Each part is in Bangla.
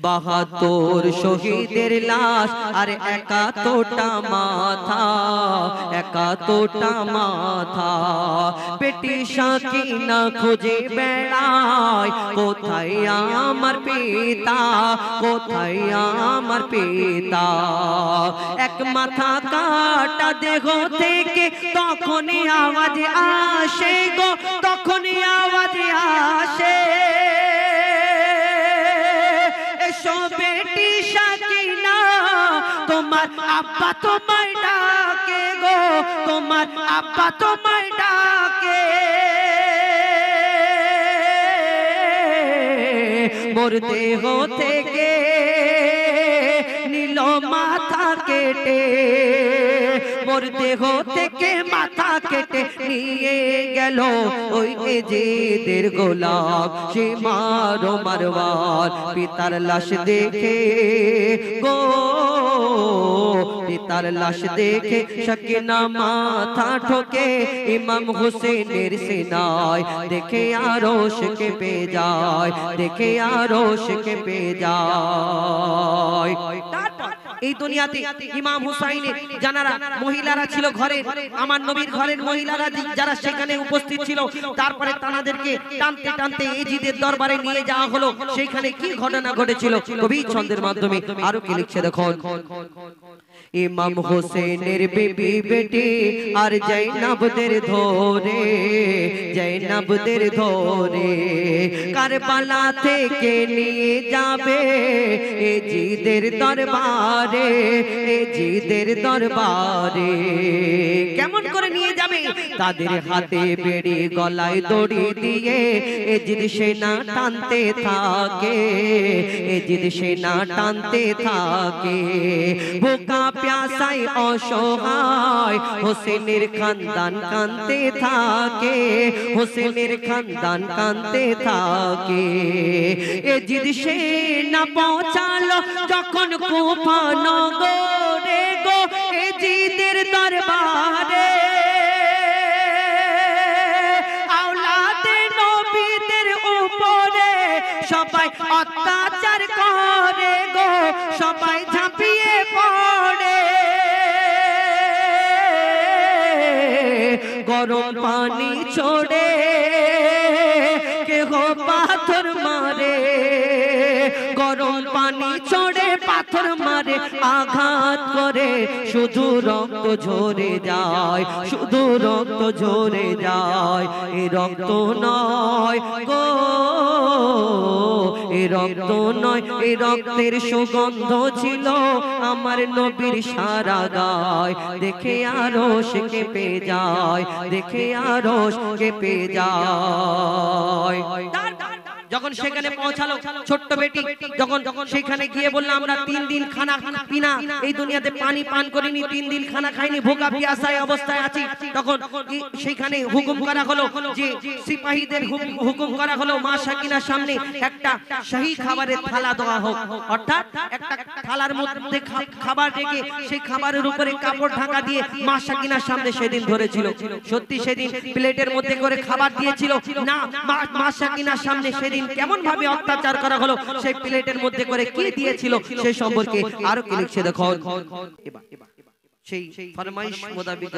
বাহাত্তর শহীদের লাশ আর একাত্তরটা মাথা, একাত্তরটা মাথা। বেটি সাকিনা খুঁজে বেড়ায়, কোথায় আমার পিতা, কোথায় আমার পিতা। এক মাথা কাটা দেহ থেকে তখনই আওয়াজ আসে গো, তখনই আওয়াজ আসে, এসো বেটি সাকিনা তোমার আব্বা তোমায় ডাকে গো, তোমার আব্বা তোমায় ডাকে। মোর দেহ থেকে নিল মাথা কেটে, মোর দেহ থেকে মাথা কেটে নিয়ে গেল ওই এজিদের গোলাম। সে মারো মারওয়ার পিতার লাশ দেখে গো, পিতার লাশ দেখে সাকিনা মাথা ঠোকে ইমাম হোসেনের সিনায়। দেখে আরশ কেঁপে যায়, দেখে আরশ কেঁপে যায়। এই দুনিয়াতে ইমাম হুসাইনের যারা মহিলারা ছিল ঘরে, আমার নবীর ঘরের মহিলারা যারা সেখানে উপস্থিত ছিল, তারপরে তাদেরকে টানতে টানতে এজিদের দরবারে নিয়ে যাওয়া হলো। সেখানে কি ঘটনা ঘটেছিল কবি ছন্দের মাধ্যমে আরো কি লিখছে দেখুন। ইমাম হোসেনের বিবি বেটি আর জৈনবদের ধরে, জৈনবদের ধরে কারবালা থেকে নিয়ে যাবে এজিদের দরবারে, এজিদের দরবারে। কেমন করে নিয়ে যাবে? তাদের হাতে বেড়ি গলায় দড়ি দিয়ে এজিদ সেনা টানতে থাকে, এজিদ সেনা টানতে থাকে। বোকা প্যাসায় অসহায় হোসেনের খানদান কাঁদতে থাকে, হোসেনের খানদান কাঁদতে থাকে। এজিদ সেনা পৌঁছালো যখন কুফা নগরে গো, এজিদের দরবারে। আওলাদে নবীদের উপরে সবাই অত্যাচার করে গো, সবাই ঝাঁপিয়ে পড়ে। গরম পানি ছোড়ে কেহ পাথর মারে, গরম পানি ছোড়ে পাথর মারে, আঘাত করে শুধু রক্ত ঝরে যায়, শুধু রক্ত ঝরে যায়। এ রক্ত নয় গো, এ রক্ত নয়, এ রক্তের সুগন্ধ ছিল আমার নবীর সারা গায়। দেখে আরশ কেঁপে যায়, দেখে আরশ কেঁপে যায়। যখন সেখানে পৌঁছালো ছোট্ট বেটি, যখন সেখানে গিয়ে বললাম আমরা 3 দিন খানা পিনা এই দুনিয়াতে পানি পান করিনি, 3 দিন খানা খাইনি, ভোকা পিয়াসায় অবস্থায় আছি। তখন সেখানে হুকুম করা হলো যে সিপাহীদের হুকুম করা হলো মা সাকিনার সামনে একটা শাহী খাবারের থালা দেওয়া হোক, অর্থাৎ একটা থালার মধ্যে খাবার রেখে সেই খাবারের উপরে কাপড় ঢাকা দিয়ে মা সাকিনার সামনে সেদিন ধরেছিল। সত্যি সেদিন প্লেটের মধ্যে করে খাবার দিয়েছিল না, মা সাকিনার সামনে সেদিন কেমন ভাবে অত্যাচার করা হলো, সেই প্লেটের মধ্যে করে কি দিয়েছিল সেই সম্পর্কে আরো কি লিখছে দেখুন। সেই ফরমাইশ মোতাবেক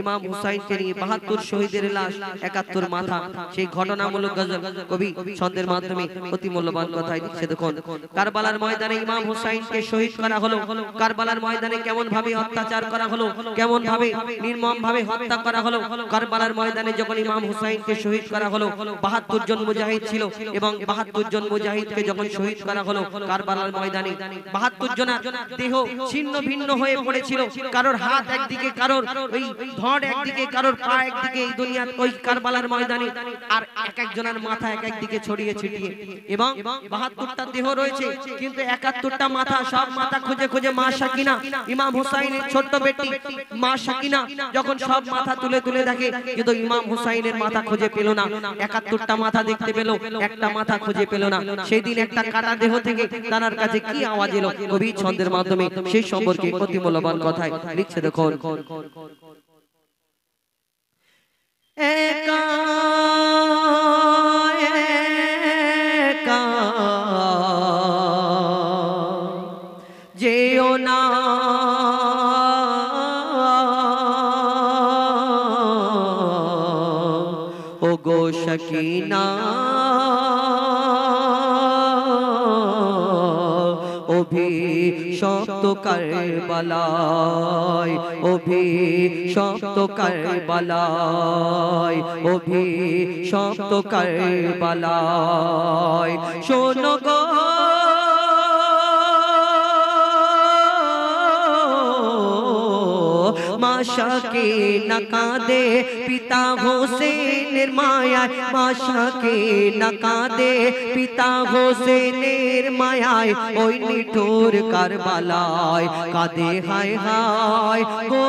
ইমাম হুসাইনকে নিয়ে 72 শহীদের লাশ 71 মাথা, সেই ঘটনামূলক গজল কবি ছন্দের মাধ্যমে অতি মূল্যবান কথাই লিখছে দেখুন। কারবালার ময়দানে ইমাম হুসাইনকে শহীদ করা হলো, কারবালার ময়দানে কেমন ভাবে অত্যাচার করা হলো, কেমন ভাবে নির্মম ভাবে হত্যা করা হলো। কারবালার ময়দানে যখন ইমাম হুসাইনকে শহীদ করা হলো, 72 জন মুজাহিদ ছিল এবং 72 জন মুজাহিদকে যখন শহীদ করা হলো কারবালার ময়দানে, 72 জনের দেহ ছিন্ন ভিন্ন হয়ে পড়েছিল। কারোর হাত একদিকে, কারোর ওই ধড় একদিকে, কারোর পা একদিকে এই দুনিয়ার ওই কারবালার ময়দানে, আর এক একজনের মাথা এক একদিকে ছড়িয়ে ছিটিয়ে। এবং 72টা দেহ রয়েছে কিন্তু 71টা মাথা, সব মাথা খুঁজে খুঁজে মা সাকিনা, ইমাম হুসাইনের ছোট্ট বেটি মা সাকিনা যখন সব মাথা তুলে তুলে দেখে কিন্তু ইমাম হুসাইনের মাথা খুঁজে পেল না। 71টা মাথা দেখতে পেল, একটা মাথা খুঁজে পেল না। সেই দিন একটা কাটা দেহ থেকে তার কাছে কি আওয়াজ এলো কবি ছন্দের মাধ্যমে সেই সম্পর্কে অতি মূল্যবান কথায় লিখছে দেখুন। একা একা না ও গো সকিনা অভিশপ্ত কারবালায় অভিশপ্ত কারবালায় অভিশপ্ত কারবালায় শোনো গো মাশাকে নাকাদে পিতা হোসেনের মায়ায় মাশাকে নাকাদে পিতা হোসেনের মায়ায় ওই নিঠুর কারবালায় কাঁদে হায় হায় গো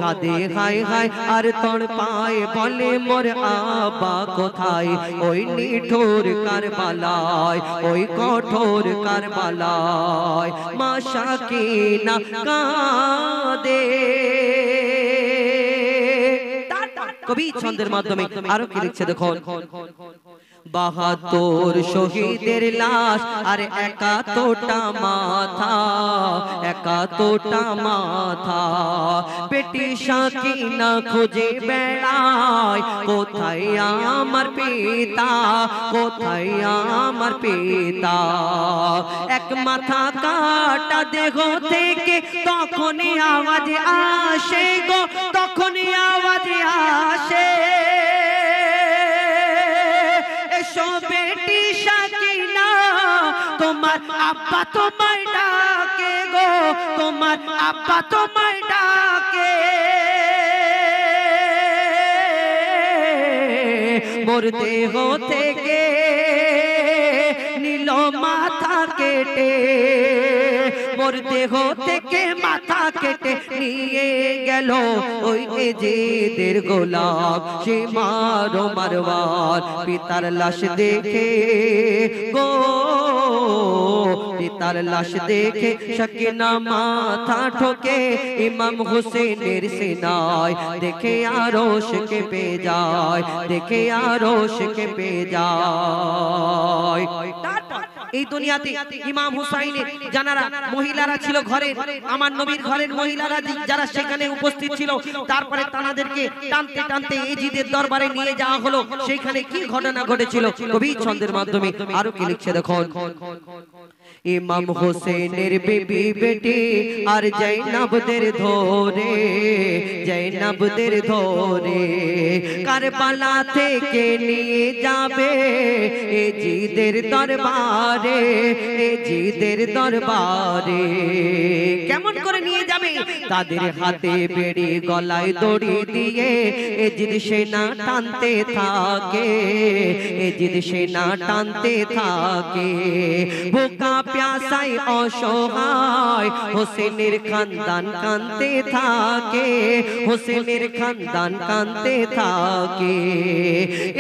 কাঁদে হায় হায় আর তোর পায়ে বলে মোর আবা কোথায় ওই নিঠুর কারবালায় ওই কঠোর কারবালায় মাশাকে নাকাদে কবি ছন্দের মাধ্যমে আরো কি লিখছে দেখো ৭২ শহীদের লাশ আর ৭১টা মাথা ৭১টা মাথা বেটি সাকিনা খুঁজে বেড়ায় কোথায় আমার পিতা কোথায় আমার পিতা এক মাথা কাটা দেহ থেকে তখনই আওয়াজ আসে গো তখনই আওয়াজ আসে বেটি সাকিনা তোমার আব্বা তোমায় ডাকে গো তোমার আব্বা তোমায় ডাকে মোর দেহ থেকে নিল মাথা কেটে মোর দেহ থেকে মাথা কেটে নিয়ে গেল ওই এজিদের গোলাম সে মারো মারওয়ার পিতার লাশ দেখে গো পিতার লাশ দেখে সাকিনা মাথা ঠোকে ইমাম হোসেনের সিনায় দেখে আরশ কেঁপে যায় দেখে আরশ কেঁপে যায় এই দুনিয়াতে ইমাম হুসাইনের যারা মহিলারা ছিল ঘরে আমার নবীর ঘরের মহিলারা যারা সেখানে উপস্থিত ছিল তারপরে তাদেরকে টানতে টানতে এজিদের দরবারে নিয়ে যাওয়া হলো সেখানে কি ঘটনা ঘটেছিল কবি ছন্দের মাধ্যমে আরো কি লিখছে দেখো ইমাম হোসেনের বিবি বেটি আর জৈনবদের ধরে জৈনবদের ধরে কারবালা থেকে নিয়ে যাবে এজিদের দরবারে এজিদের দরবারে কেমন করে নিয়ে যাবে তাদের হাতে বেড়ি গলায় দড়ি দিয়ে এজিদ সেনা টানতে থাকে এজিদ সেনা টানতে থাকে বোকা প্যাসায় অসহায় হোসেনের খানদান কাঁদতে থাকে হোসেনের খানদান কাঁদতে থাকে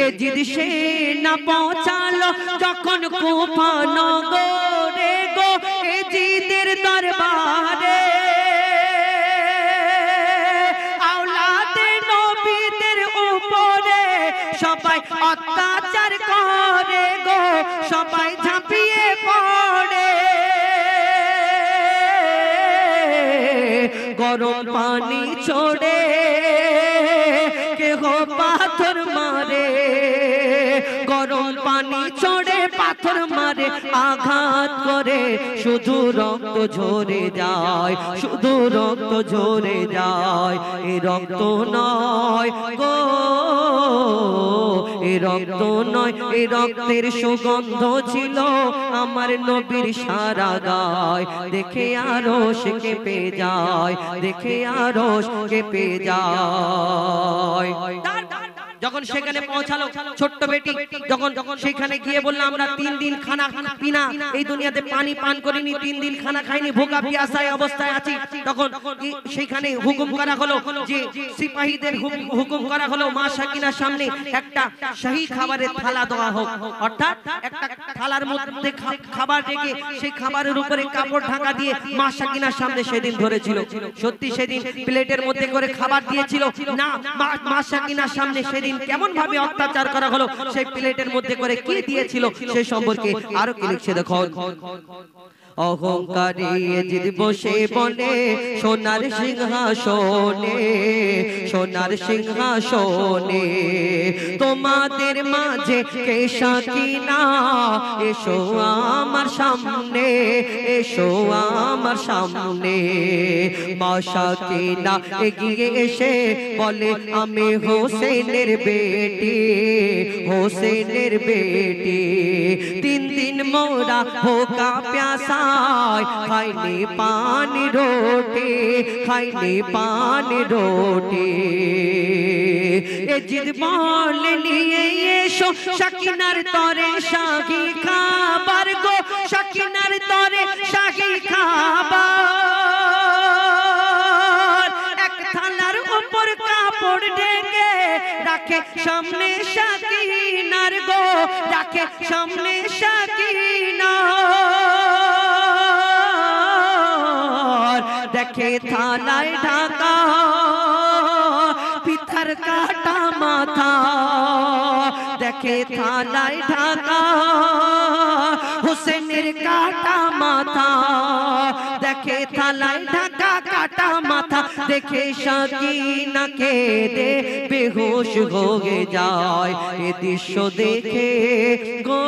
এজিদ সেনা পৌঁছালো যখন কুফা নগরে গো এজিদের দরবারে আওলাদে নবীদের উপরে সবাই অত্যাচার করে গো সবাই ঝাঁপিয়ে পড়ে গরম পানি ছোড়ে কেহ পাথর মারে গরম পানি ছোড়ে পাথর মারে আঘাত করে শুধু রক্ত ঝরে যায় শুধু রক্ত ঝরে যায় এই রক্ত নয় গো এই রক্ত নয় এই রক্তের সুগন্ধ ছিল আমার নবীর সারা গায় দেখে আরশ কেঁপে যায় দেখে আরশ কেঁপে যায় যখন সেখানে পৌঁছালো ছোট্ট বেটি যখন সেখানে গিয়ে বললাম আমরা 3 দিন খানা পিনা এই দুনিয়াতে পানি পান করিনি 3 দিন খানা খাইনি ভোকা পিয়াসায় অবস্থায় আছি তখন সেখানে হুকুম করা হলো যে সিপাহীদের হুকুম করা হলো মা সাকিনার সামনে একটা শাহী খাবারের থালা দেওয়া হোক অর্থাৎ একটা থালার মধ্যে খাবার রেখে সেই খাবারের উপরে কাপড় ঢাকা দিয়ে মা সাকিনার সামনে সেদিন ধরেছিল সত্যি সেদিন প্লেটের মধ্যে করে খাবার দিয়েছিল না মা সাকিনার সামনে সেদিন কেমন ভাবে অত্যাচার করা হলো সেই প্লেটের মধ্যে করে কি দিয়েছিল সেই সম্পর্কে আরো কি লিখছে দেখো অহংকারী এজিদ বসে বলে সোনার সিংহাসনে, সোনার সিংহাসনে তোমাদের মাঝে কে সাকিনা, এসো আমার সামনে, এসো আমার সামনে। মা সাকিনা এগিয়ে এসে বলে আমি হোসেনের বেটি, হোসেনের বেটি। তিন দিন মোরা ভোকা প্যাসায় খাইনি পানি রোটি, খাইনি পানি রোটি। এজিদ বলে নিয়ে এসো সাকিনার তরে শাহী খাবার গো, সাকিনার তরে শাহী খাবার। এক থালার উপর কাপড় ঢেকে রাখে সামনে সাকিনার গো, রাখে সামনে সাকিনার। দেখে থালায় ঢাকা পিতার কাটা মাথা, দেখে থালায় ঢাকা হোসেনের কাটা মাথা, দেখে থালায় ঢাকা কাটা মাথা। দেখে সাকিনা কেঁদে বেহুশ হয়ে যায়। এ দৃশ্য দেখে গো,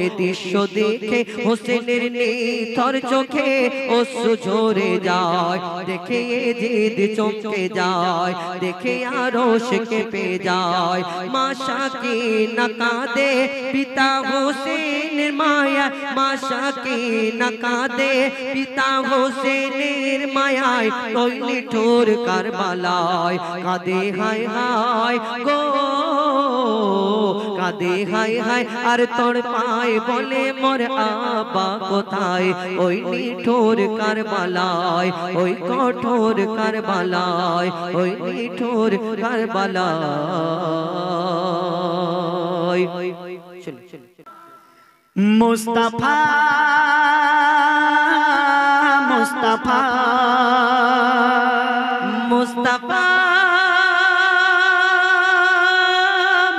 এ দৃশ্য দেখে হোসেনের নিথর চোখে অশ্রু ঝরে যায়। দেখে এজিদ চমকে যায়, দেখে আরশ কেঁপে যায়। মা সাকিনা কাঁদে পিতা হোসেনের মায়া, মা সাকিনা কাঁদে পিতা হোসেনের মায়ায়। ওই নিঠুর কারবালায় কাঁদে হায় হায় গো, কাঁদে হায় হায় আর তোর পায় বলে মোর আবা কোথায়। ওই নিঠুর কারবালায়, ওই কঠোর কারবালায়, ওই নিঠুর কারবালায়। মুস্তাফা মুস্তাফা মুস্তাফা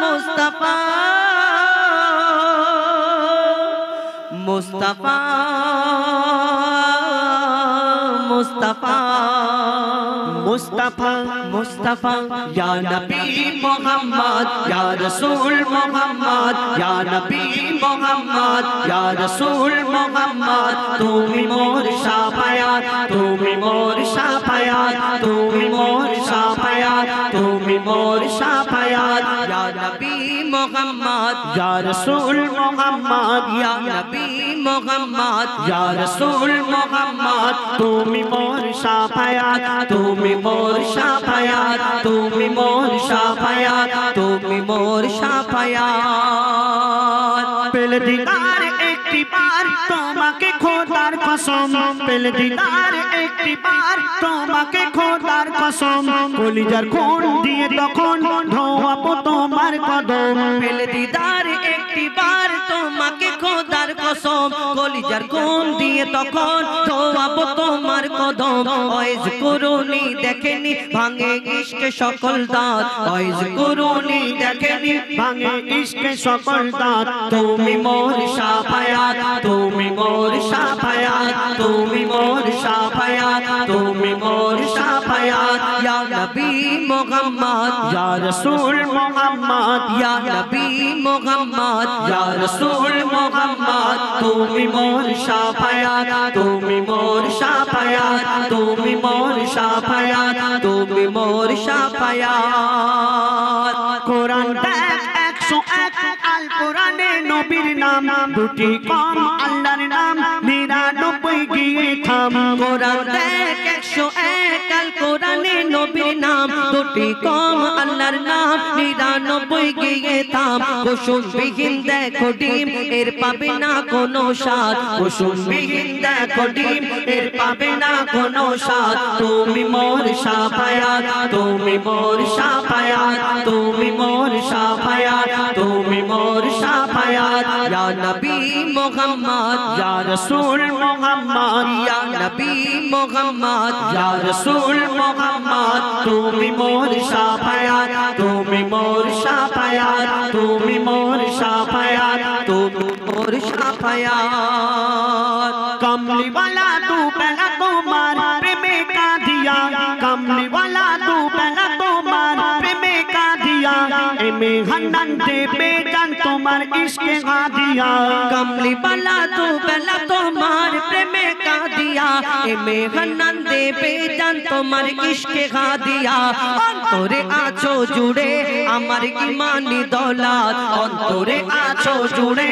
মুস্তাফা মুস্তাফা মুস্তাফা মুস্তাফা মুস্তাফা ইয়া নবী মুহাম্মদ ইয়া রাসূল মুহাম্মদ ইয়া নবী মুহাম্মদ ইয়া রাসূল মুহাম্মদ। তুমি মোর শাফায়াত, তুমি মোর শাফায়াত, তুমি মোর শাফায়াত, তুমি মোর শাফায়াত। ইয়া নবী মুহাম্মদ ইয়া রাসূল মুহাম্মদ ইয়া নবী মুহাম্মদ ইয়া রাসূল মুহাম্মদ। তুমি মোর শাফায়াত, তুমি মোর শাফায়াত, তুমি মোর শাফায়াত, তুমি মোর শাফায়াত। পেলে দিদার একটি বার তোমাকে খোদার কসম, পেলে দিদার একটি বার তোমাকে খোদার কসম। কলিজার খুন দিয়ে তখন ধোয়াবো তোমার কদম, পেলে দিদার একটি বার তোমাকে খোদার কসম। কলিজার খুন দিয়ে তখন ধোয়াবো তোমার কদম। ওয়াইজ কুরুনি দেখেনি ভাঙে ইশকে সকল দাঁত, ওয়াইজ কুরুনি দেখেনি ভাঙে ইশকে সকল দাঁত। তুমি মোর শাফায়াত, তুমি মোর শাফায়াত, তুমি মোর শাফায়াত, তুমি মোর শাফায়াত। ইয়া নবী মুহাম্মদ ইয়া রাসূল মুহাম্মদ ইয়া নবী মুহাম্মদ ইয়া রাসূল মুহাম্মদ। তুমি মোর শাফায়াত, তুমি মোর শাফায়াত, তুমি মোর শাফায়াত, তুমি মোর শাফায়াত। কোরআন দেখ 101 আল কোরআনে নবীর নাম, দুটি কম আল্লাহর নাম 99 গিয়ে থাম। কোরআন দেখ 101 আল কোরআনে নবীর নাম, দুটি কম আল্লাহর নাম 99 গিয়ে থাম। কুসুম বিহীন দেখো ডিম এর পাবে না কোনো স্বাদ, কুসুম বিহীন দেখো ডিম এর পাবে না কোনো স্বাদ। তুমি মোর শাফায়াত, তুমি মোর শাফায়াত, তুমি মোর শাফায়াত, তুমি মোর শাফায়াত। ইয়া নবী মুহাম্মদ ইয়া রাসূল মুহাম্মদ ইয়া নবী মুহাম্মদ ইয়া রাসূল মুহাম্মদ। তুমি মোর শাফায়াত, তুমি মোর শাফায়াত, তুমি মোর শাফায়াত, তুমি মোর সাফায়াত। कमली वाला तू पहला तुम्हार प्रेमे का दिया, कमली वाला तू पहला तुम्हार प्रेमे का दिया, एमे हन्नन दे बेजान तुम्हार इश्क का दिया। कमली वाला तू पहला तुम्हार प्रेमे का दिया, एमे हन्नन दे बेजान तुम्हार इश्क का दिया। অন্তরে আছো জুড়ে আমার ইমানি দৌলত, অন্তরে আছো জুড়ে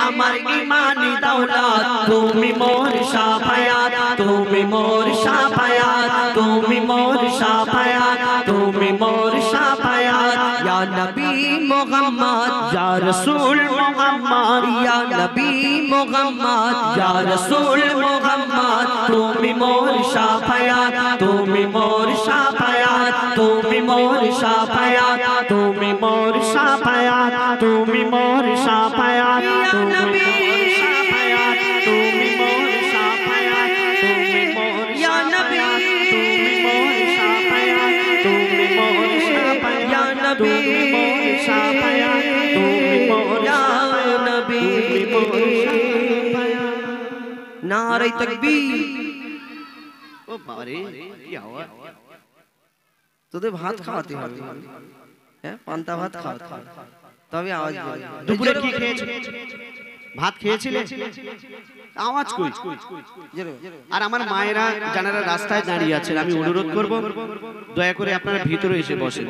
আমার ইমানি দৌলত। তুমি মোর সাফায়াত, তুমি মোর সাফায়াত, তুমি মোর সাফায়াত, তুমি মোর সাফায়াত। ইয়া নবী মুহাম্মদ, या रसूल मोहम्मद, ইয়া নবী মুহাম্মদ, ইয়া রাসূল মুহাম্মদ। তুমি মোর সাফায়াত, তুমি মোর সাফায়াত, তুমি মোর সাফায়াত, তুমি মোর সাফায়াত, তুমি মোর সাফায়াত, তুমি মোর সাফায়াত, তুমি মোর সাফায়াত, তুমি মোর ইয়া নবী, তুমি মোর সাফায়াত, তুমি মোর সাফায়াত, ইয়া নবী, তুমি মোর সাফায়াত, তুমি মোর ইয়া সাফায়াত, নবী। তুমি মোর সাফায়াত। নারে তাকবীর। ও বাবা রে, কি আওয়াজ! তোদের ভাত খাওয়াতে হবে, হ্যাঁ পান্তা ভাত খাওয়াতে হবে, তবে আওয়াজ বেরোবে। দুপুরে কি খেয়েছো? ভাত খেয়েছিলে? আওয়াজ কই? আর আমার মায়েরা যারা রাস্তায় দাঁড়িয়ে আছেন, আমি অনুরোধ করব দয়া করে আপনারা ভিতরে এসে বসেন।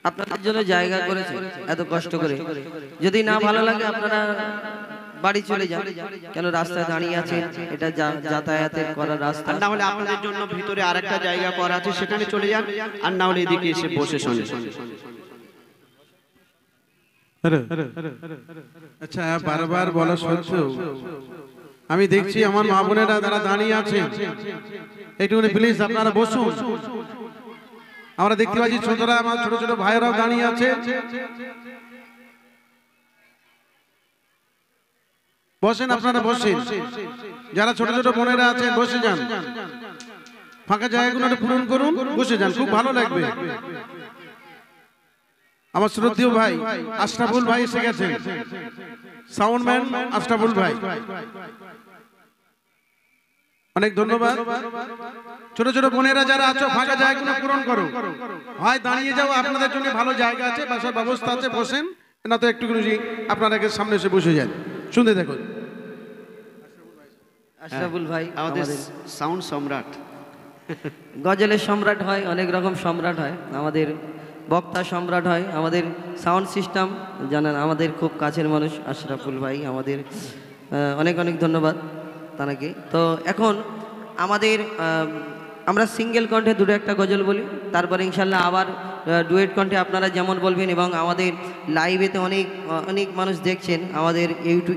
আপনাদের জন্য জায়গা করেছে এত কষ্ট করে। যদি না ভালো লাগে আপনারা বাড়ি চলে যান, কেন রাস্তায় দাঁড়িয়ে আছেন, এটা যাতায়াতের করার রাস্তা। আর না হলে আপনাদের জন্য ভিতরে আরেকটা জায়গা করা আছে, সেখানে চলে যান। আর না হলে এদিকে এসে বসে শোনেন। আচ্ছা, বারবার বলা সত্ত্বেও আমি দেখছি আমার মা বোনেরা যারা দাঁড়িয়ে আছে, একটুখানি প্লিজ আপনারা বসুন। আমরা দেখতে পাচ্ছি ছোটরা, আমার ছোট ছোট ভাইয়েরাও দাঁড়িয়ে আছে। বসেন, আপনারা বসেন। যারা ছোট ছোট বোনেরা আছেন বসে যান, ফাঁকা জায়গাগুলো পূরণ করুন, বসে যান, খুব ভালো লাগবে। আমার শ্রদ্ধেয় ভাই আশরাফুল ভাই এসে গেছেন, সাউন্ডম্যান আশরাফুল ভাই, অনেক ধন্যবাদ। ছোট ছোট বোনেরা যারা আছো ফাঁকা জায়গাগুলো পূরণ করো, হয় দাঁড়িয়ে যাও, আপনাদের জন্য ভালো জায়গা আছে, বাসার ব্যবস্থা আছে, বসেন, না তো একটু আপনারা সামনে এসে বসে যান, শুনতে দেখুন। আশরাফুল ভাই আমাদের সাউন্ড সম্রাট, গজলের সম্রাট হয়, অনেক রকম সম্রাট হয়, আমাদের বক্তা সম্রাট হয়, আমাদের সাউন্ড সিস্টেম জানেন, আমাদের খুব কাছের মানুষ আশরাফুল ভাই, আমাদের অনেক অনেক ধন্যবাদ তাকে। তো এখন আমাদের আমরা সিঙ্গেল কণ্ঠে দুটো একটা গজল বলি, তারপরে ইনশাল্লাহ আবার ডুয়েট কণ্ঠে আপনারা যেমন বলবেন। এবং আমাদের লাইভেতে অনেক অনেক মানুষ দেখছেন, আমাদের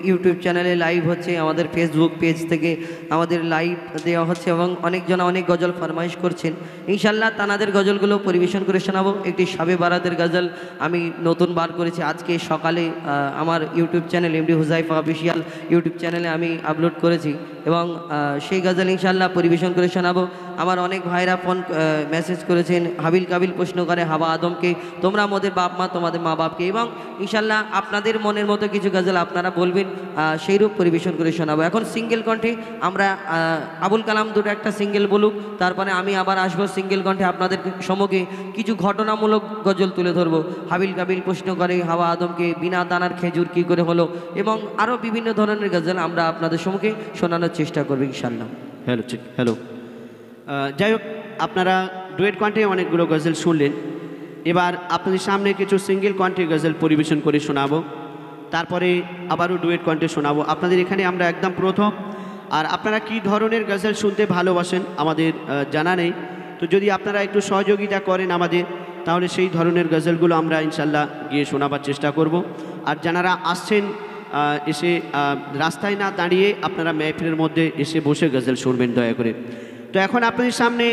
ইউটিউব চ্যানেলে লাইভ হচ্ছে, আমাদের ফেসবুক পেজ থেকে আমাদের লাইভ দেওয়া হচ্ছে, এবং অনেকজন অনেক গজল ফরমাইশ করছেন। ইনশাল্লাহ তানাদের গজলগুলো পরিবেশন করে শোনাবো। একটি শাবে বারাতের গজল আমি নতুন বার করেছি, আজকে সকালে আমার YouTube channel MD Huzaifa official YouTube চ্যানেলে আমি আপলোড করেছি, এবং সেই গজল ইনশাল্লাহ পরিবেশন করে শোনাবো। আমার অনেক ভাইরা ফোন মেসেজ করেছেন, হাবিল কাবিল প্রশ্ন করে হাওয়া আদমকে, তোমরা আমাদের বাপ মা, তোমাদের মা বাপকে, এবং ইনশাল্লাহ আপনাদের মনের মতো কিছু গজল আপনারা বলবেন, সেইরূপ পরিবেশন করে শোনাবো। এখন সিঙ্গেল কণ্ঠে আমরা আবুল কালাম দুটো একটা সিঙ্গেল বলুক, তারপরে আমি আবার আসবো সিঙ্গেল কণ্ঠে আপনাদের সম্মুখে কিছু ঘটনামূলক গজল তুলে ধরবো। হাবিল কাবিল প্রশ্ন করে হাওয়া আদমকে, বিনা দানার খেজুর কী করে হলো, এবং আরও বিভিন্ন ধরনের গজল আমরা আপনাদের সম্মুখে শোনানোর চেষ্টা করবো ইনশাল্লাহ। হ্যালো, ঠিক, হ্যালো। যাই হোক, আপনারা ডুয়েট কণ্ঠে অনেকগুলো গজল শুনলেন, এবার আপনাদের সামনে কিছু সিঙ্গেল কণ্ঠে গজল পরিবেশন করে শোনাবো, তারপরে আবারও ডুয়েট কণ্ঠে শোনাবো। আপনাদের এখানে আমরা একদম প্রথম, আর আপনারা কি ধরনের গজল শুনতে ভালোবাসেন আমাদের জানা নেই, তো যদি আপনারা একটু সহযোগিতা করেন আমাদের, তাহলে সেই ধরনের গজলগুলো আমরা ইনশাল্লাহ গিয়ে শোনাবার চেষ্টা করব। আর যারা আসছেন এসে রাস্তায় না দাঁড়িয়ে আপনারা মেহফিলের মধ্যে এসে বসে গজল শুনবেন দয়া করে। তো এখন আপনাদের সামনে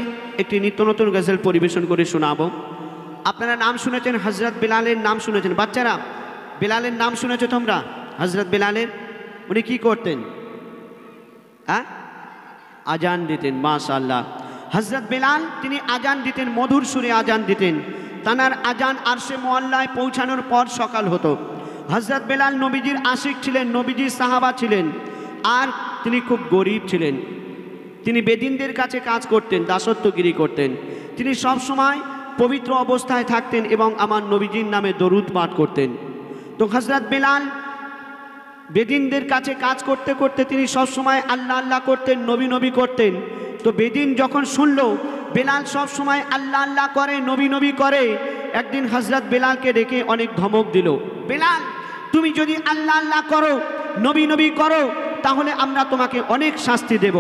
একটি নিত্য নতুন গজল পরিবেশন করে শোনাবো। আপনারা নাম শুনেছেন, হযরত বিলালের নাম শুনেছেন, বাচ্চারা বিলালের নাম শুনেছো তোমরা? হযরত বিলালের উনি কি করতেন? হ্যাঁ, আজান দিতেন। মাশাআল্লাহ, হযরত বিলাল তিনি আজান দিতেন, মধুর সুরে আজান দিতেন। তানার আজান আরশে মুআল্লায় পৌঁছানোর পর সকাল হতো। হযরত বেলাল নবীজির আশিক ছিলেন, নবীজির সাহাবা ছিলেন, আর তিনি খুব গরিব ছিলেন। তিনি বেদিনদের কাছে কাজ করতেন, দাসত্বগিরি করতেন। তিনি সব সময় পবিত্র অবস্থায় থাকতেন এবং আমার নবীজির নামে দরুদ পাঠ করতেন। তো হযরত বেলাল বেদিনদের কাছে কাজ করতে করতে তিনি সব সময় আল্লাহ আল্লাহ করতেন, নবী নবী করতেন। তো বেদিন যখন শুনলো বেলাল সব সময় আল্লাহ আল্লাহ করে, নবী নবী করে, একদিন হযরত বেলালকে ডেকে অনেক ধমক দিল। বেলাল, তুমি যদি আল্লাহ আল্লাহ করো, নবী নবী করো, তাহলে আমরা তোমাকে অনেক শাস্তি দেব,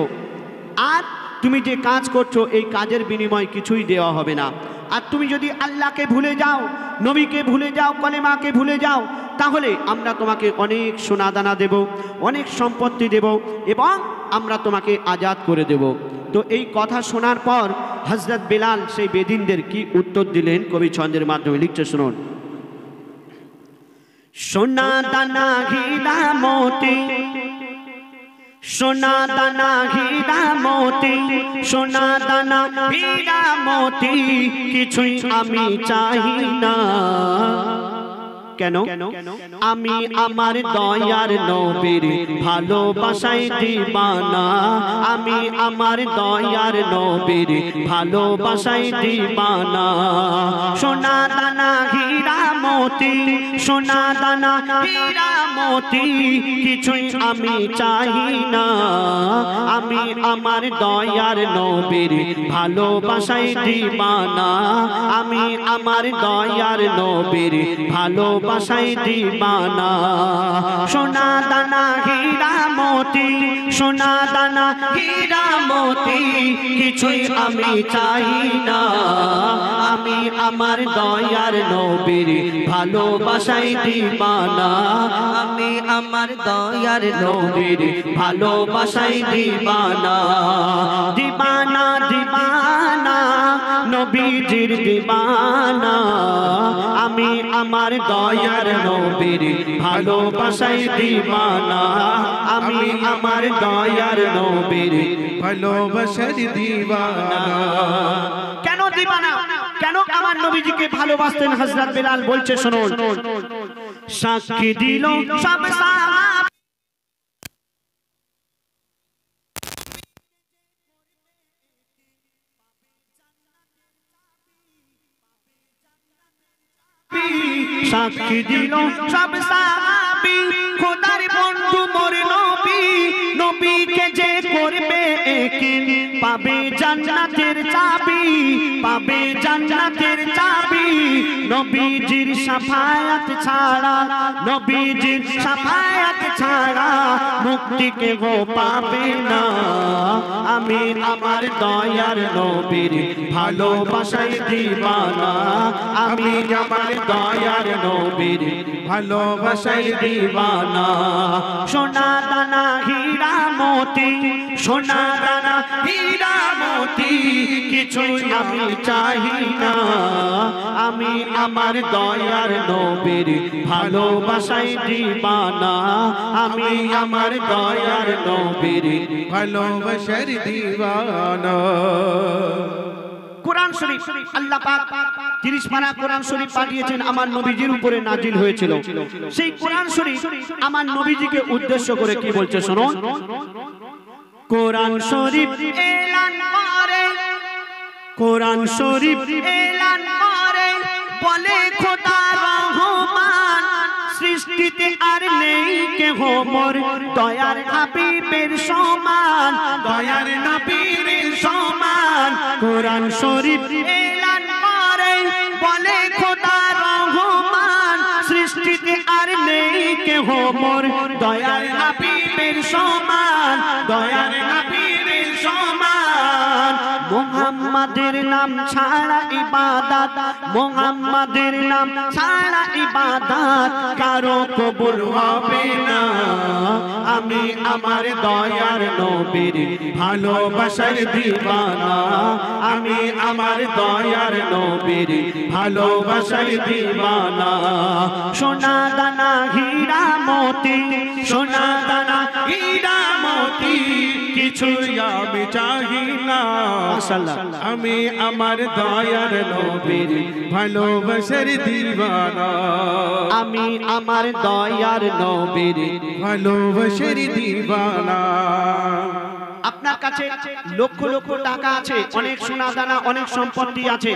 আর তুমি যে কাজ করছো এই কাজের বিনিময় কিছুই দেওয়া হবে না। আর তুমি যদি আল্লাহকে ভুলে যাও, নবীকে ভুলে যাও, কলেমাকে ভুলে যাও, তাহলে আমরা তোমাকে অনেক সোনা দানা দেব, অনেক সম্পত্তি দেব, এবং আমরা তোমাকে আজাদ করে দেব। তো এই কথা শোনার পর হযরত বেলাল সেই বেদিনদের কি উত্তর দিলেন কবি ছন্দের মাধ্যমে লিখছে, শুনুন। সোনা দানা হীরা মোতি, সোনা দানা হীরা মোতি, সোনা দানা হীরা মোতি, কিছুই আমি চাই না। কেন? আমি আমার দয়ার নবীর ভালোবাসায় দিবানা, আমি আমার দয়ার নবীর ভালোবাসায় দিবানা। সোনা দানা হীরা মোতি, সোনা দানা হীরা মোতি, কিছুই আমি চাই না। আমি আমার দয়ার নবীর ভালোবাসায় দিবানা, আমি আমার দয়ার নবীর ভালোবাসায় দিবানা। সোনা দানা হীরা মোতি, সোনা দানা হীরা মোতি, কিছুই আমি চাই না। আমি আমার দয়ার নবীর ভালোবাসায় দিবানা, আমি আমার দয়ার নবীর ভালোবাসায় দিবানা। দিবানা দিবানা নবীজির দিবানা, আমি আমার দয়ার নবীর ভালোবাসায় দিবানা, আমি আমার দয়ার নবীর ভালোবাসার দিবানা। কেন দিবানা? কেন আমার নবীজিকে ভালোবাসতেন হযরত বেলাল? বলছে শুনুন। সাক্ষী দিল সব সাহাবা, সাক্ষী দিল সব সাহাবী, খোদার বন্ধু মোর নবী, নবীকে যে করবে একিন পাবে জান্নাতের চাবি, পাবে জান্নাতের চাবি। নবীজির শাফায়াত ছাড়া, নবীজির শাফায়াত ছাড়া মুক্তি কেহ পাবে না। আমি আমার দয়ার নবীর ভালোবাসায় দিবানা, আমি আমার দয়ার নবীর ভালোবাসায় দিবানা। সোনা দানা হীরা মোতি, সোনা দানা হীরা মোতি, কিছুই আমি চাই না। আমি আমার দয়ার নবীর ভালোবাসায় দিবানা, আমি আমার দয়ার নবীর ভালোবাসার দিবানা। কোরআন শরীফ আল্লাহ পাক 30 পারা কোরআন শরীফ পাঠিয়েছেন, আমার নবীজির উপরে নাজিল হয়েছিল। সেই কোরআন শরীফ আমার নবীজিকে উদ্দেশ্য করে কি বলছে শুনুন। কোরআন শরীফ এলান করে, কোরআন শরীফ এলান করে, বলে খোদা রহমান সৃষ্টিতে আর নেই কেহ মোর দয়ার হাবিবের সমান, দয়ার নবীর সমান। কোরআন শরীফ এলান করে, বলে খোদা রহমান সৃষ্টিতে আর নেই কেহ মোর দয়ার হাবিবের সমান, দয়ার হাবিবের সমান। মুহাম্মাদের নাম ছাড়া ইবাদত, মুহাম্মাদের নাম ছাড়া ইবাদত কারো কবুল হবে না। আমি আমার দয়ার নবীর ভালোবাসার দিবানা, আমি আমার দয়ার নবীর ভালোবাসার দিবানা। সোনা দানা হীরা মোতি, সোনা দানা হীরা মোতি, কিছুই আমি চাহি না, আমি আমার দয়ার নবীর ভালোবাসার দিওয়ানা, আমি আমার দয়ার নবীর ভালোবাসার দিওয়ানা। আপনার কাছে লক্ষ লক্ষ টাকা আছে, অনেক সোনা দানা, অনেক সম্পত্তি আছে,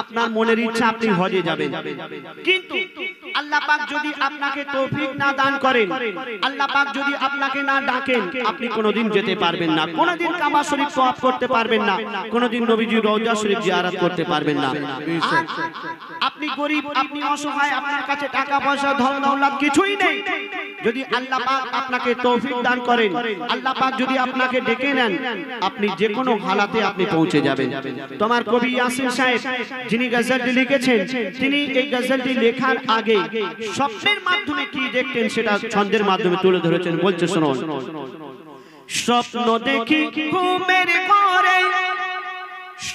আপনার মনের ইচ্ছা আপনি হজে যাবেন, কিন্তু আল্লাহ পাক যদি আপনাকে তৌফিক না দান করেন, আল্লাহ পাক যদি আপনাকে না ডাকেন, আপনি কোনোদিন যেতে পারবেন না, কোনোদিন কাবা শরীফ তওয়াফ করতে পারবেন না, কোনোদিন নবীজির রওজা শরীফ জিয়ারত করতে পারবেন না। আপনি গরিব, আপনি অসহায়, আপনার কাছে টাকা পয়সা ধন দৌলত কিছুই নেই, যদি আল্লাহ পাক আপনাকে তৌফিক দান করেন, আল্লাহ পাক যদি আপনাকে ডেকে নেন, আপনি যে কোনো হালাতে আপনি পৌঁছে যাবেন। তোমার কবি ইয়াসিন সাহেব যিনি গজলটি লিখেছেন, তিনি এই গজলটি লেখার আগে স্বপ্নের মাধ্যমে কি দেখতেন সেটা ছন্দের মাধ্যমে তুলে ধরেছেন। বলছে শুনুন, স্বপ্ন দেখি ঘুমের ঘরে,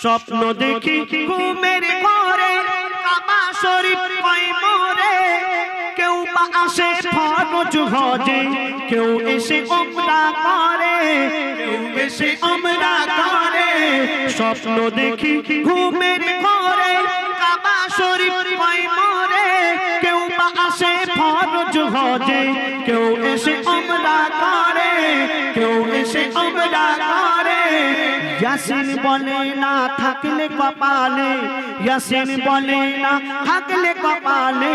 স্বপ্ন দেখি ঘুমের ঘরে, কাবা শরীফ কই মোরে, কেউ বা আসে ফরজ হজে, কেউ এসে উমরা করে, কেউ এসে উমরা করে, স্বপ্ন দেখি ঘুমের ঘরে, কাবা শরীফ কই মোরে, কেউ বা আসে ফরজ হজে, কেউ এসে উমরা করে, কেউ এসে উমরা করে। ইয়াসিন বলে না থাকলে কপালে, ইয়াসিন বলে না থাকলে কপালে,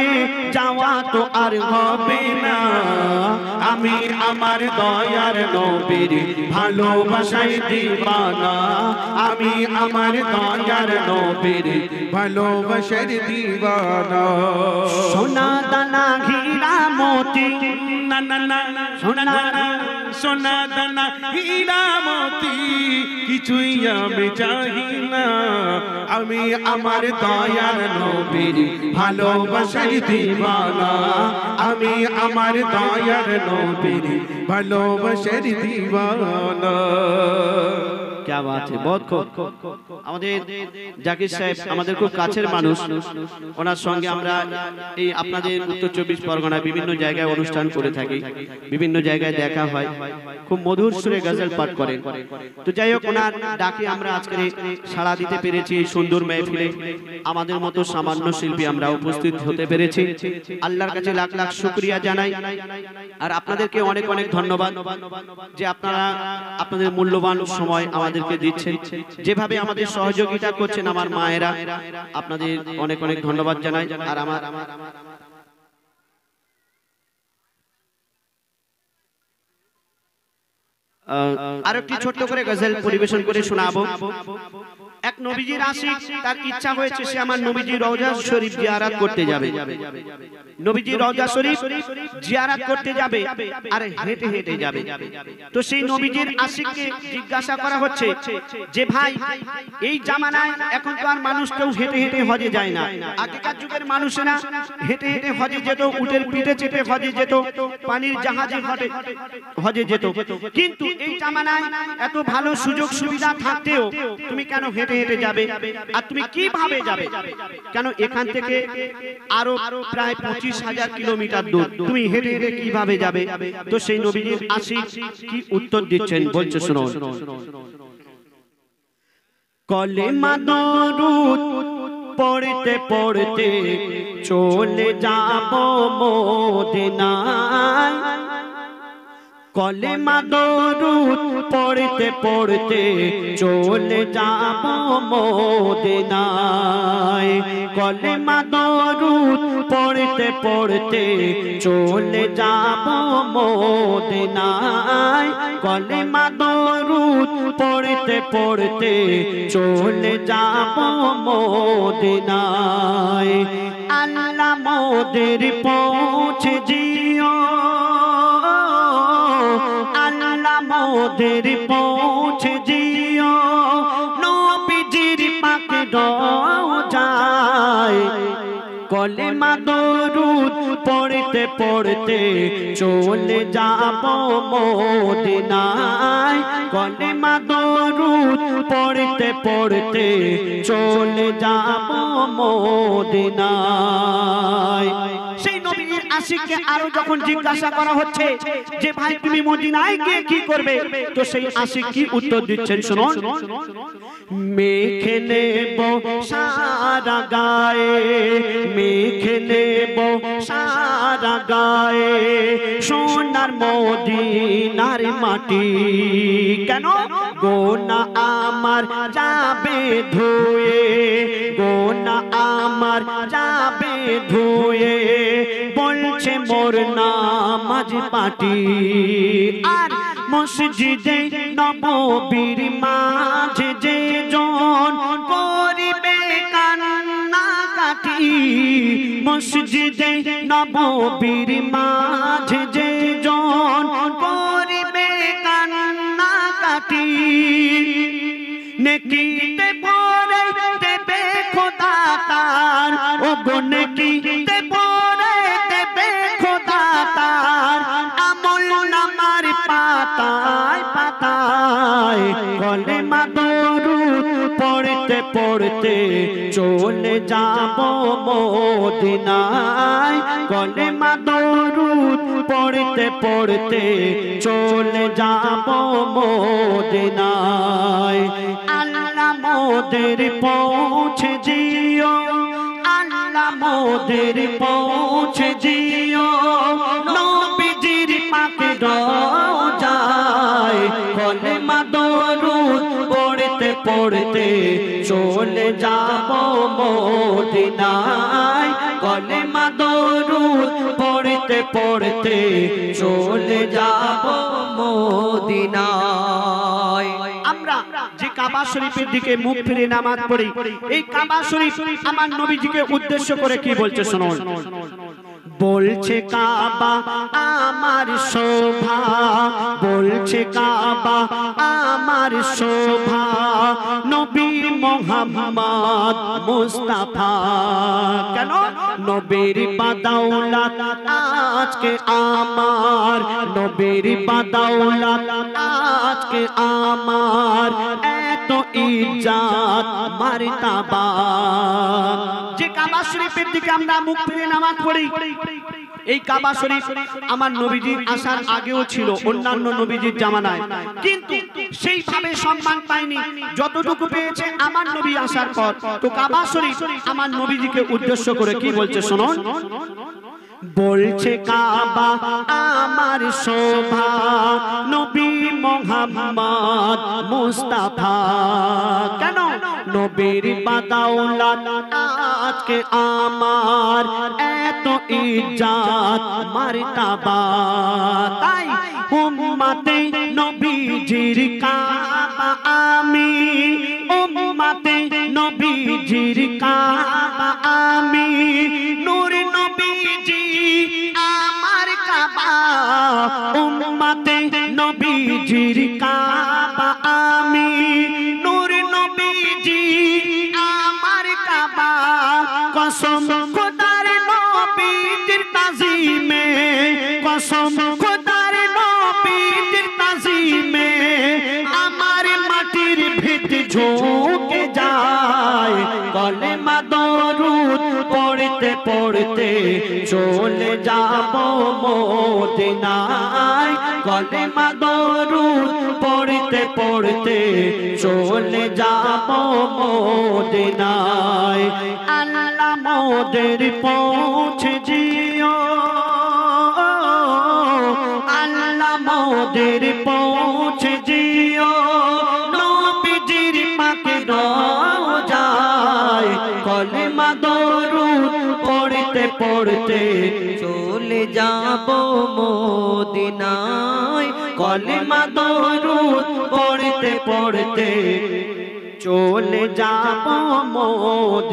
যাওয়া তো আর হবে না, আমি আমার দয়ার নবীর ভালোবাসায় দিওয়ানা, আমি আমার দয়ার নবীর ভালোবাসার দিওয়ানা। সোনা দানা হীরা মতি, না না না, সোনা দানা, সোনা দানা হীরা মতি কিছুই আমি চাহি না, আমি আমার দয়ার নবীর ভালোবাসার দিওয়ানা, আমি আমার দয়ার নবীর ভালোবাসার দিওয়ানা। क्या बात है, बहुत खूब। আমাদের জাকির সাহেব আমাদের খুব কাছের মানুষ, ওনার সঙ্গে আমরা এই আপনাদের উত্তর 24 পরগনায় বিভিন্ন জায়গায় অনুষ্ঠান করে থাকি, বিভিন্ন জায়গায় দেখা হয়, খুব মধুর সুরে গজল পাঠ করেন। তো যাই হোক, ওনার ডাকে আমরা আজকে সাড়া দিতে পেরেছি এই সুন্দর মেহফিলে, আমাদের মতো সামান্য শিল্পী আমরা উপস্থিত হতে পেরেছি। আল্লাহর কাছে লাখ লাখ শুকরিয়া জানাই, আর আপনাদেরকে অনেক অনেক ধন্যবাদ যে আপনারা আপনাদের মূল্যবান সময় আমাদেরকে দিচ্ছেন, যেভাবে আমাদের সহযোগিতা করছেন আমার মায়েরা, আপনাদের অনেক অনেক ধন্যবাদ জানাই। আর আমার আরেকটি ছোট্ট করে গজল পরিবেশন করে শোনাবো। এক নবীজির আশিক, তার ইচ্ছা হয়েছে সে আমার নবীজির রওজা শরীফ জিয়ারত করতে যাবে, নবীজির রওজা শরীফ জিয়ারত করতে যাবে, আর হেঁটে হেঁটে যাবে। তো সেই নবীজির আশিককে জিজ্ঞাসা করা হচ্ছে যে ভাই, এই জামানায় এখন তো আর মানুষ কেউ হেঁটে হেঁটে হজে যায় না, আগেকার যুগের মানুষেরা হেঁটে হেঁটে হজে যেত, উটের পিঠে চেপে হজে যেত, পানির জাহাজে হজে যেত, কিন্তু এই জামানায় এত ভালো সুযোগ সুবিধা থাকতেও তুমি কেন হেঁটে হেঁটে যাবে, আর তুমি কিভাবে যাবে, কেন এখান থেকে আরো প্রায় 25,000 কিলোমিটার দূর, তুমি হেঁটে হেঁটে কিভাবে যাবে? তো সেই নবীজির আশিক কি উত্তর দিচ্ছেন, বলছে শুনুন। কলেমা দরুদ পড়তে পড়তে চলে যাব মদিনায়, কলেমা দরুদ পড়তে পড়তে চলে যাব মদিনায়, কলেমা দরুদ পড়তে পড়তে চলে যাব মদিনায়, কলেমা দরুদ পড়তে পড়তে চলে যাব মদিনায়। আল্লাহ মোদের পৌঁছে দিও, আল্লাহ মোদের পৌঁছে দিও নবীজির পাক রওজায়, কলেমা দরুদ পড়তে পড়তে চলে যাব মদিনায়, কলেমা দরুদ পড়তে পড়তে চলে যাব মদিনায়। সেই নবীর আশিককে আরো যখন জিজ্ঞাসা করা হচ্ছে যে ভাই তুমি মদিনায় গিয়ে কি করবে, তো সেই আশিক কি উত্তর দিচ্ছেন শুনুন। মেখে নেব সারা গায়ে, মেখে নেব সারা গায়ে সোনার মদিনার মাটি। কেন? গোনা আমার যাবে ধুয়ে, গোনা আমার যাবে ধুয়ে, বলছে মোর নামাজ পাটি। আর মসজিদে নববীর মাঝে যে জন করিবে কান্নাকাটি, মসজিদে নববীর মাঝে যে জন করিবে কান্নাকাটি, নেকিতে ভরে দেবে খোদা তার, ও গো নেকিতে ভরে দেবে খোদা তার, আমল নামার পাতায় পাতায় কলেমা দরুদ পড়তে পড়তে চলে যাব মদিনায়, কলেমা দরুদ পড়তে পড়তে চলে যাব মদিনায়। আল্লাহ মোদের পৌঁছে দিও, আল্লাহ মোদের পৌঁছে দিও নবীজির পাকে রওজায়, কলেমা দরুদ পড়তে পড়তে চলে যাব মদিনায়, কলেমা দরুদ পড়তে পড়তে চলে যাব মদিনায়। আমরা যে কাবা শরীফের দিকে মুখ ফিরে নামাজ পড়ি, এই কাবা শরীফ আমার নবীজিকে উদ্দেশ্য করে কি বলছে শুনুন। বলছে কাবা আমার শোভা, বলছে কাবা আমার শোভা, নবী মুহাম্মদ মুস্তাফা। কেন? নবীর বাদাউলাত আজকে আমার, নবীর বাদাউলাত আজকে আমার, এত ইজ্জত মারতাবা। যে কাবা শরীফের দিকে আমরা মুখ ফিরে নামাজ পড়ি, এই কাবা শরীফ আমার নবীজির আসার আগেও ছিল অন্যান্য নবীজির জামানায়, কিন্তু সেইভাবে সম্মান পায়নি যতটুকু পেয়েছে আমার নবী আসার পর। তো কাবা শরীফ আমার নবীজিকে উদ্দেশ্য করে কি বলছে শুনুন। বলছে কাবা আমার শোভা, নবী মুহাম্মদ মুস্তাফা। কেন? নবীর বাদাউলাত আজকে আমার, এত ইজ্জত মারতাবা। তাই উম্মতে নবীজির কাবা আমি, উম্মতে নবীজির কাবা আমি, নূর নবীজি আমার কাবা, উম্মতে নবীজির কাবা আমি, নূর নবীজি আমার কাবা। কসম খোদার নবীজির তাজিমে, কসম খোদার নবীজির তাজিমে, আমার মাটির ভিত ঝুঁকে যায়, কলেমা দরুদ পড়তে পড়তে চলে যাব মদিনায়, কলেমা দরুদ পড়তে পড়তে চলে যাব মদিনায়। আল্লাহ মোদের পৌঁছে দিও, আল্লাহ মোদের পৌঁছে দিও নবীজির পাকে রওজায়, কলেমা দরুদ পড়তে পড়তে চলে যাব মদিনায়, কলেমা দরুদ পড়তে পড়তে চলে যাব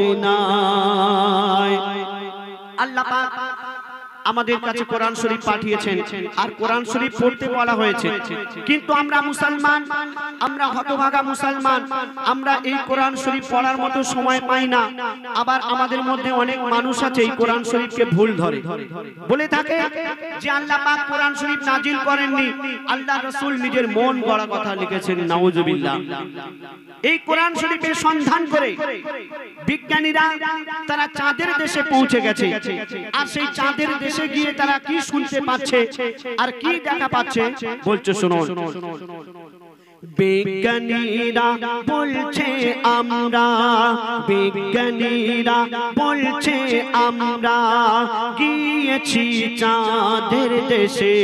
মদিনায়। আল্লাহ পাক আমাদের কাছে কোরআন শরীফ পাঠিয়েছেন, আর কোরআন শরীফ পড়তে বলা হয়েছে, কিন্তু আমরা মুসলমান, আমরা হতভাগা মুসলমান, আমরা এই কোরআন শরীফ পড়ার মতো সময় পাই না। আবার আমাদের মধ্যে অনেক মানুষ আছে এই কোরআন শরীফকে ভুল ধরে, বলে থাকে যে আল্লাহ পাক কোরআন শরীফ নাজিল করেননি, আল্লাহ রাসূল নিজের মন গড়া কথা লিখেছেন। নাউজুবিল্লাহ। এই কোরআন শরীফের সন্ধান করে বিজ্ঞানীরা তারা চাঁদের দেশে পৌঁছে গেছে, আর সেই চাঁদের দেশে দেশে গিয়ে তারা কি শুনতে পাচ্ছে আর কি দেখা পাচ্ছে বলছে শুনুন। বিজ্ঞানীরা বলছে আমরা, বিজ্ঞানীরা বলছে আমরা গিয়েছি চাঁদের দেশে।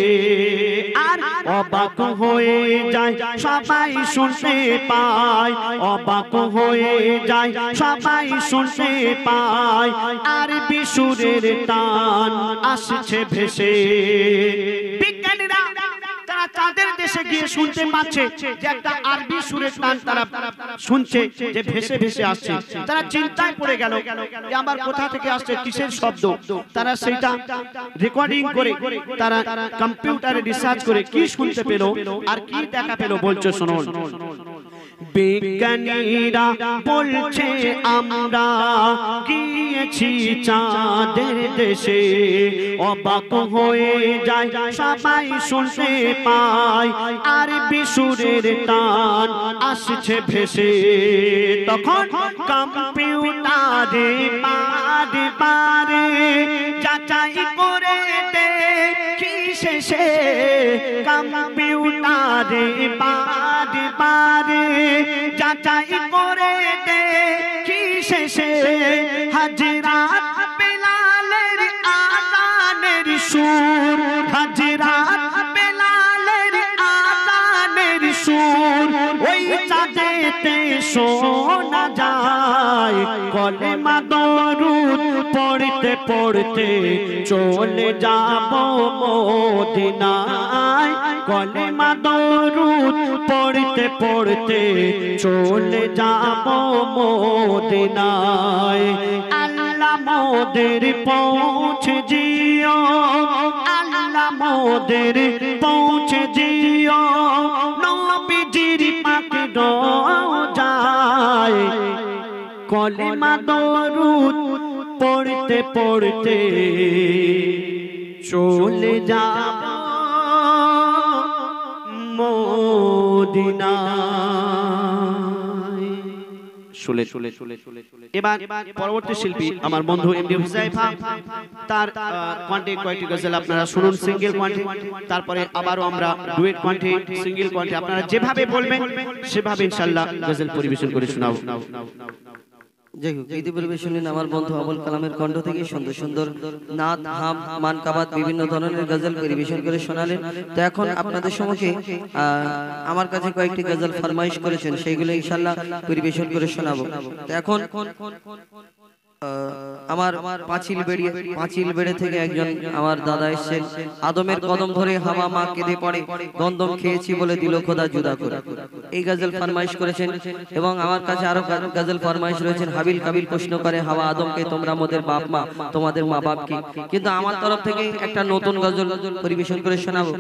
আর অবাক হয়ে যায় সবাই শুনতে পায়, অবাক হয়ে যায় সবাই শুনতে পায়, আর বিশুরের টান আসছে ভেসে। বিজ্ঞানীরা তারা তাদের দেশে গিয়ে শুনতে পাচ্ছে যে একটা আরবি সুরের টান তারা শুনছে যে ভেসে ভেসে আসছে। তারা চিন্তায় পড়ে গেল যে আমার কোথা থেকে আসছে, কিসের শব্দ। তারা সেটা রেকর্ডিং করে তারা কম্পিউটারে রিসার্চ করে কি শুনতে পেল আর কি দেখা পেল বলছে শুনুন। বিজ্ঞানীরা বলছে আমরা গিয়েছি চাঁদের দেশে, অবাক হয়ে যায় সবাই শুনতে পায়, আর বিশুরের টান আসছে ভেসে। তখন কম্পিউটারে বারে বারে যাচাই করে দেখি শেষে, কম্পিউটারে বারে বারে যাচাই করে দেখি শেষে, হাজরাত বেলালের আযানের সুর, হাজরাত বেলালের আযানের সুর ওই চাঁদেতে শোনা যায়। কলেমা দরুদ পড়তে পড়তে চলে যাব মদিনায়, কলেমা দরুদ পড়তে পড়তে চলে যাব মদিনায়। আল্লাহ মোদের পৌঁছে দিও, আল্লাহ মোদের পৌঁছে দিও নবীজির পাক রওজায়। কলেমা দরুদ পড়তে পড়তে চলে যাব মদিনায়। শুলে শুলে শুলে শুলে শুলে। এবার পরবর্তী শিল্পী আমার বন্ধু এমডি হুজাইফা, তার কণ্ঠে কয়েকটি গজল আপনারা শুনুন, সিঙ্গেল কণ্ঠে। তারপরে আবারও আমরা ডুয়েট কণ্ঠে, সিঙ্গেল কণ্ঠে আপনারা যেভাবে বলবেন সেভাবে ইনশাআল্লাহ গজল পরিবেশন করে শোনাবো। যাই হোক, এই পরিবেশনে আমার বন্ধু আবুল কালামের কণ্ঠ থেকে সুন্দর সুন্দর নাত, হাম, মানকাবাত বিভিন্ন ধরনের গজল পরিবেশন করে শোনালেন। তো এখন আপনাদের সম্মুখে আমার কাছে কয়েকটি গজল ফরমাইশ করেছেন, সেইগুলো ইনশাআল্লাহ পরিবেশন করে শোনাবো। তো এখন আমার পাঁচিল বেড়ে থেকে একজন আমার দাদা এসেছেন। আদমের কদম ধরে হাওয়া মা কেঁদে পড়ে, গন্ধম খেয়েছি বলে দিল খোদা জুদা করে, এই গজল ফরমাইশ করেছেন। এবং আমার কাছে আরো গজল ফরমাইশ রয়েছেন। হাবিল কাবিল প্রশ্ন করে হাওয়া আদমকে, তোমরা মোদের বাপ মা, তোমাদের মা বাপ কি? কিন্তু আমার তরফ থেকে একটা নতুন গজল পরিবেশন করে শোনাবো,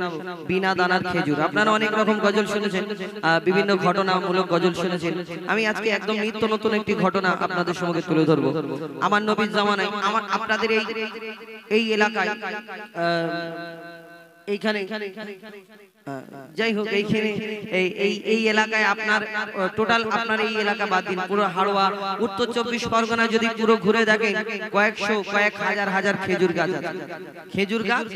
বিনা দানার খেজুর। আপনারা অনেক রকম গজল শুনেছেন, বিভিন্ন ঘটনামূলক গজল শুনেছেন। আমি আজকে একদম নিত্য নতুন একটি ঘটনা আপনাদের সঙ্গে তুলে ধরবো। আমার নবীর জামানায় আপনাদের এই এলাকায় এইখানে যাই হোক এইখানে এই এলাকায় আপনার টোটাল আপনার এই এলাকা বাদ দিন, পুরো হাড়োয়া উত্তর 24 পরগনা যদি পুরো ঘুরে দেখেন কয়েকশো কয়েক হাজার হাজার খেজুর গাছ আছে। খেজুর গাছ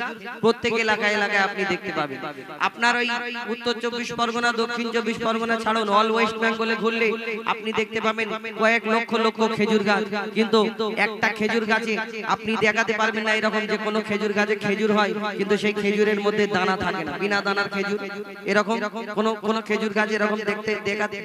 প্রত্যেক এলাকায় এলাকায় আপনি দেখতে পাবেন। আপনার ওই উত্তর 24 পরগনা, দক্ষিণ 24 পরগনা ছাড়ুন, অল ওয়েস্ট বেঙ্গলে ঘুরলে আপনি দেখতে পাবেন কয়েক লক্ষ লক্ষ খেজুর গাছ। কিন্তু একটা খেজুর গাছে আপনি দেখাতে পারবেন না এরকম যে কোনো খেজুর গাছে খেজুর হয়, কিন্তু সেই খেজুরের মধ্যে দানা থাকে না, বিনা দানার খেজুর। এরকম কোন খেজুর গাছ এরকম দেখাতে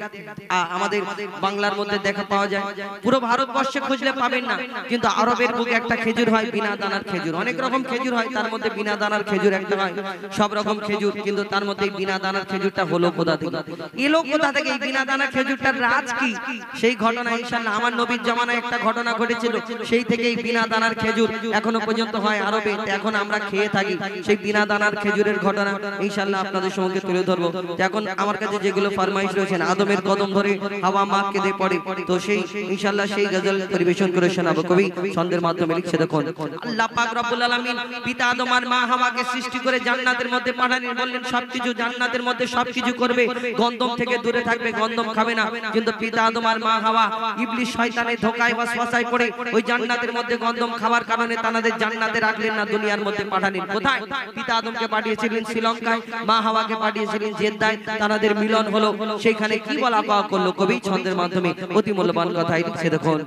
আমাদের বাংলার মধ্যে দেখা পাওয়া যায়। পুরো ভারতবর্ষে খুঁজলে পাবেন না, কিন্তু আরবের বুকে একটা খেজুর হয় বিনা দানার খেজুর। অনেক রকম খেজুর হয়, তার মধ্যে বিনা দানার খেজুর একটা হয়। সব রকম খেজুর, কিন্তু তার মধ্যে বিনা দানার খেজুরটা হলো কোথা থেকে, এলো কোথা থেকে? এই বিনা দানার খেজুরটার রাজ কি? সেই ঘটনা ইনশাআল্লাহ আমার নবীর জামানায় একটা ঘটনা ঘটেছিল, সেই থেকে এই বিনা দানার খেজুর এখনো পর্যন্ত হয় আরবে। এখন আমরা খেয়ে থাকি সেই বিনা দানার আর খেজুরের ঘটনা ইনশাআল্লাহ আপনাদের সঙ্গে তুলে ধরবো। এখন আমার কাছে যেগুলো ফরমাইশ রয়েছেন, আদমের কদম ধরে হাওয়া মা কেঁদে পড়ে, তো সেই ইনশাআল্লাহ সেই গজল পরিবেশন করে শোনাবো। কবি ছন্দের মাধ্যমে লিখছে দেখুন, আল্লাহ পাক রব্বুল আলামিন পিতা আদম আর মা হাওয়াকে সৃষ্টি করে জান্নাতের মধ্যে পাঠালেন, বললেন সবকিছু জান্নাতের মধ্যে সবকিছু করবে, গন্ধম থেকে দূরে থাকবে, গন্ধম খাবে না। কিন্তু পিতা আদম আর মা হাওয়া ইবলিস শয়তানের ধোঁকায় ওয়াসওয়াসায় পড়ে ওই জান্নাতের মধ্যে গন্ধম খাওয়ার কারণে তাদের জান্নাতে রাখলেন না, দুনিয়ার মধ্যে পাঠালেন। কোথায়? পিতা আদমকে পাঠিয়েছিলেন শ্রীলঙ্কায়, মা হাওয়াকে পাঠিয়েছিলেন জেদ্দায়, তাদের মিলন হলো। সেইখানে কি বলা পাওয়া করলো কবি ছন্দের মাধ্যমে অতি মূল্যবান কথাই লিখছে দেখুন,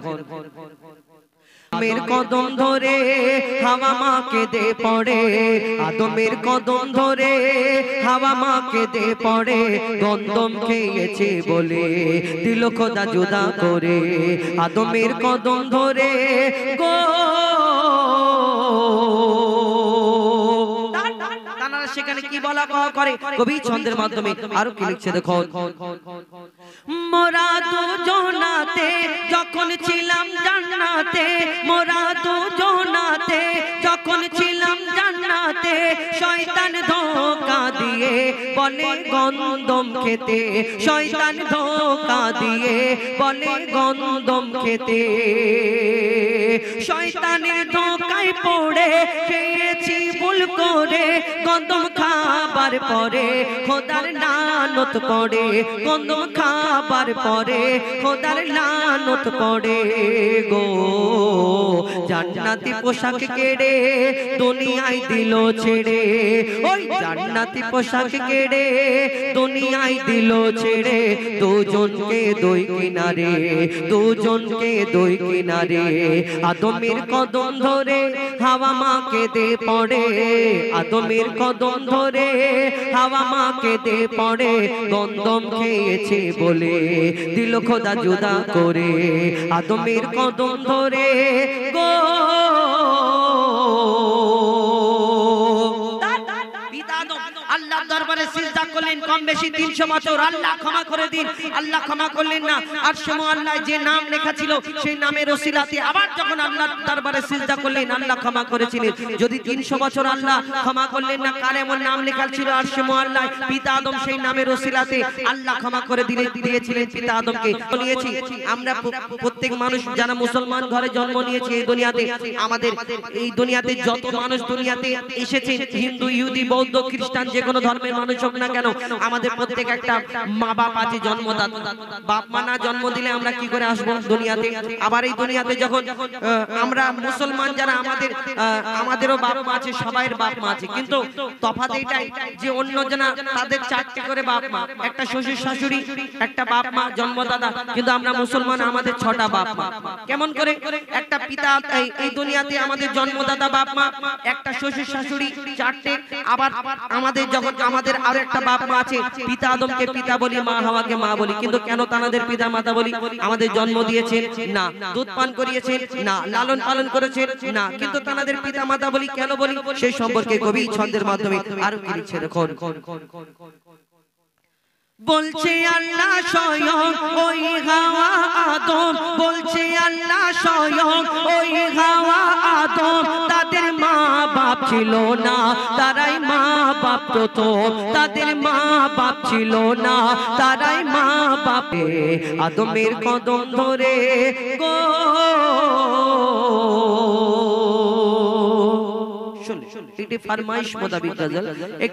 আদমের কদম ধরে হাওয়া মা কেঁদে পড়ে, আদমের কদম ধরে হাওয়া মা কেঁদে পড়ে, গন্ধম খেয়েছে বলে দিল খোদা জুদা করে, আদমের কদম ধরে গো সেখানে কি বলা পাওয়া করে কবি ছন্দের মাধ্যমে আরো কি লিখছে দেখো, মোরা দুজনাতে যখন ছিলাম জান্নাতে, মোরা দুজনাতে যখন ছিলাম জান্নাতে, শয়তান ধোঁকা দিয়ে বলে গন্ধম খেতে, শয়তান ধোঁকা দিয়ে বলে গন্ধম খেতে, শয়তানের ধোঁকায় পড়ে খেয়েছি ভুল করে, গন্ধম খাবার পরে খোদার লানত পড়ে, গন্ধম খাবার পরে খোদার লানত পড়ে গো, জান্নাতি পোশাক কেড়ে দুনিয়ায় দিল ছেড়ে, ওই জান্নাতি পোশাক কেড়ে দুনিয়ায় দিল ছেড়ে, দুজনকে দুই কিনারে, দুজনকে দুই কিনারে, আদমের কদম ধরে হাওয়া মা কেঁদে পড়ে, আদমের কদম ধরে হাওয়া মা কেঁদে পড়ে, গন্ধম খেয়েছে বলে দিল খোদা জুদা করে, আদমের কদম ধরে গো আল্লাহর দরবারে সিজদা করলেন, কম বেশি 300 বছর। আল্লাহ ক্ষমা করে দিন, আল্লাহ ক্ষমা করলেন না। আর সময় আল্লাহ যে নাম লেখা ছিল সেই নামের ওসিলাতে আবার যখন আল্লাহর দরবারে সিজদা করলেন আল্লাহ ক্ষমা করেছিলেন। যদি 300 বছর আল্লাহ ক্ষমা করলেন না, কার এমন নাম লেখা ছিল আর সময় আল্লাহ পিতা আদম সেই নামের ওসিলাতে আল্লাহ ক্ষমা করে দিয়েছিলেন পিতা আদমকে। নিয়েছি আমরা প্রত্যেক মানুষ যারা মুসলমান ঘরে জন্ম নিয়েছে এই দুনিয়াতে, আমাদের এই দুনিয়াতে যত মানুষ দুনিয়াতে এসেছে, হিন্দু ইহুদি বৌদ্ধ খ্রিস্টান যে কোনো ধর্মের মানুষ হোক না কেন, আমাদের প্রত্যেক একটা মা বাপ আছে জন্মদাতা। বাপ মা না জন্ম দিলে আমরা কি করে আসবো দুনিয়াতে? আবার এই দুনিয়াতে যখন আমরা মুসলমান যারা আমাদেরও বাপ মা আছে, সবাইয়ের বাপ মা আছে, কিন্তু তফাৎ এটাই যে অন্য জনা তাদের 4টে করে বাপ মা, একটা শ্বশুর শাশুড়ি, একটা বাপ মা জন্মদাতা, কিন্তু আমরা মুসলমান আমাদের 6টা বাপ মা। কেমন করে? একটা পিতা এই দুনিয়াতে আমাদের জন্মদাতা বাপ মা, একটা শ্বশুর শাশুড়ি 4টে, আবার আমাদের যখন আমাদের আরো একটা বাপ মা আছে, পিতা আদমকে পিতা বলি, মা হাওয়াকে মা বলি, কিন্তু কেন তাদের পিতা মাতা বলি? আমাদের জন্ম দিয়েছেন না, দুধ পান করিয়েছেন না, লালন পালন করেছেন না, কিন্তু তাদের পিতা মাতা বলি কেন বলি? সেই সম্পর্কে কবি ছন্দের মাধ্যমে আরো কি লিখছে দেখুন, বলছে আল্লাহ স্বয়ং ওই হাওয়া আদম, বলছে আল্লাহ স্বয়ং ওই হাওয়া আদম, তাদের মা বাপ ছিল না, তারাই মা বাপ প্রথম, তাদের মা বাপ ছিল না, তারাই মা বাপে আদমের কদম ধরে গো। শুনুন, এটি ফরমাইশ মোতাবিক গজল।